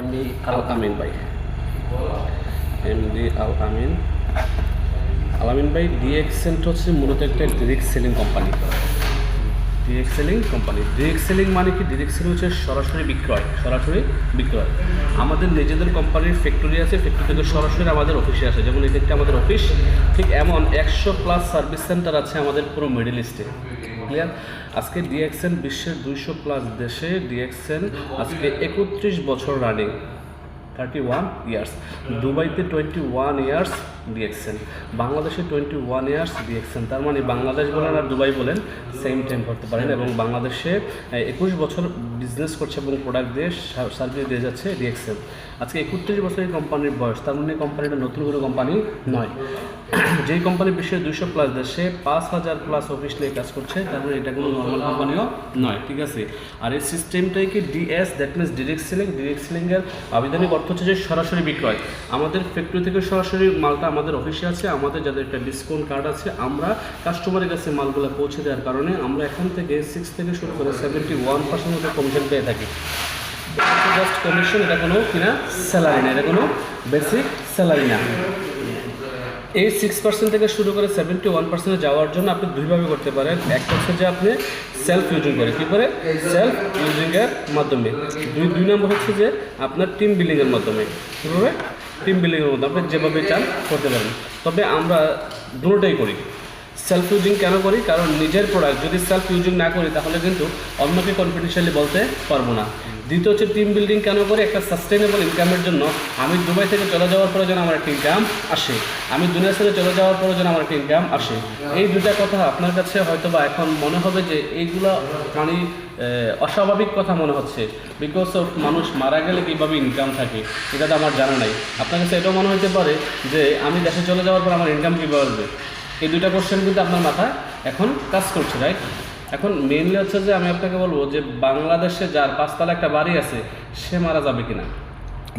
MD আল আমিন ভাই, MD আল আমিন ভাই। ডিএক্সেন্ট হচ্ছে মূলত একটা direct selling company. Direct selling মানে কি? ডিরেক্ট সেলিং হচ্ছে সরাসরি বিক্রয়। আমাদের নিজেদের কোম্পানির ফ্যাক্টরি আছে, ফ্যাক্টরি থেকে সরাসরি আমাদের অফিসে আসে। যেমন এটা একটা আমাদের অফিস, ঠিক এমন 100+ সার্ভিস সেন্টার আছে আমাদের পুরো মিডল ইস্টে। ক্লিয়ার? আজকে ডিএক্সেন্ট বিশ্বের 200+ দেশে ডিএক্সেন্ট আজকে 31 বছর রানিং, 31 ইয়ার্স। দুবাইতে 21 ইয়ার্স ডিএক্সেন, বাংলাদেশে 21 ইয়ার্স ডিএক্সেন। তার মানে বাংলাদেশ বলেন আর দুবাই বলেন সেম টাইম করতে পারেন। এবং বাংলাদেশে 21 বছর বিজনেস করছে এবং প্রোডাক্ট দিয়ে সার্ভিস দিয়ে যাচ্ছে ডিএক্সেন। আজকে 31 বছরের কোম্পানির বয়স, তার মানে কোম্পানিটা নতুন কোনো কোম্পানি নয়। যেই কোম্পানি বিশ্বের 200+ দেশে 5000+ অফিস নিয়ে কাজ করছে, তার মানে এটা কোনো নর্মাল কোম্পানিও নয়। ঠিক আছে? আর এই সিস্টেমটাই কি DS, that means direct selling. Direct সেলিংয়ের আবেদনিক অর্থ হচ্ছে যে সরাসরি বিক্রয়। আমাদের ফ্যাক্টরি থেকে সরাসরি মালটা আমাদের অফিসে আছে, আমাদের যাদের একটা ডিসকাউন্ট কার্ড আছে, আমরা কাস্টমারের কাছে মালগুলো পৌঁছে দেওয়ার কারণে আমরা এখান থেকে 6 থেকে শুরু করে 71% মতো কমিশন পেয়ে থাকি। জাস্ট কমিশন, এটা কোনো কিনা স্যালারি না, এটা কোনো বেসিক স্যালারি না। এই 6% থেকে শুরু করে 71% যাওয়ার জন্য আপনি দুইভাবে করতে পারেন। একটা হচ্ছে যে আপনি সেলফ ইউজিং করে, কী করে? সেলফ ইউজিংয়ের মাধ্যমে। দুই নম্বর হচ্ছে যে আপনার টিম বিল্ডিংয়ের মাধ্যমে। কীভাবে? টিম বিল্ডিংয়ের মধ্যে আপনি যেভাবে চান করতে পারেন। তবে আমরা দুটোটাই করি। সেলফ ইউজিং কেন করি? কারণ নিজের প্রোডাক্ট যদি সেলফ ইউজিং না করি তাহলে কিন্তু অন্যকে কনফিডেন্সিয়ালি বলতে পারবো না। দ্বিতীয় হচ্ছে টিম বিল্ডিং কেন করি? একটা সাস্টেনেবল ইনকামের জন্য। আমি দুবাই থেকে চলে যাওয়ার পরে যেন আমার একটা ইনকাম আসে, আমি দুনিয়া থেকে চলে যাওয়ার পরে যেন আমার একটা ইনকাম আসে। এই দুটা কথা আপনার কাছে হয়তো বা এখন মনে হবে যে এইগুলো মানে অস্বাভাবিক কথা মনে হচ্ছে, বিকজ অফ মানুষ মারা গেলে কীভাবে ইনকাম থাকে এটা তো আমার জানা নাই। আপনার কাছে এটাও মনে হতে পারে যে আমি দেশে চলে যাওয়ার পর আমার ইনকাম কীভাবে আসবে। এই দুইটা কোশ্চেন কিন্তু আপনার মাথায় এখন কাজ করছে, রাইট? এখন মেইনলি হচ্ছে যে আমি আপনাকে বলবো যে বাংলাদেশে যার 5 তলা একটা বাড়ি আছে, সে মারা যাবে কিনা,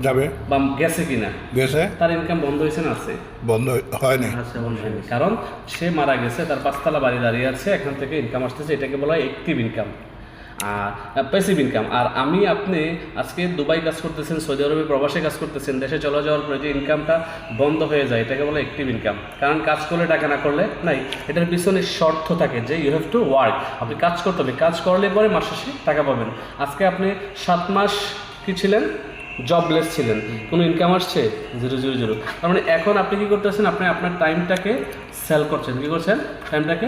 যাবে বা গেছে কিনা, গেছে, তার ইনকাম বন্ধ হয়েছে না? আছে, বন্ধ হয়নি। আচ্ছা, বন্ধ হয়নি, কারণ সে মারা গেছে, তার 5 তলা বাড়ি দাঁড়িয়ে আছে, এখান থেকে ইনকাম আসতেছে। এটাকে বলা হয় অ্যাক্টিভ ইনকাম আর প্যাসিভ ইনকাম। আর আপনি আজকে দুবাই কাজ করতেছেন, সৌদি আরবে প্রবাসে কাজ করতেছেন, দেশে চলে যাওয়ার পরে যে ইনকামটা বন্ধ হয়ে যায়, এটাকে বলে অ্যাক্টিভ ইনকাম। কারণ কাজ করলে টাকা, না করলে নাই। এটার পিছনে শর্ত থাকে যে ইউ হ্যাভ টু ওয়ার্ক, আপনি কাজ করতে হবে, কাজ করলে পরে মাস শেষে টাকা পাবেন। আজকে আপনি 7 মাস কি ছিলেন? জবলেস ছিলেন, কোনো ইনকাম আসছে 000। তার মানে এখন আপনি কী করতেছেন? আপনি আপনার টাইমটাকে সেল করছেন। কী করছেন? টাইমটাকে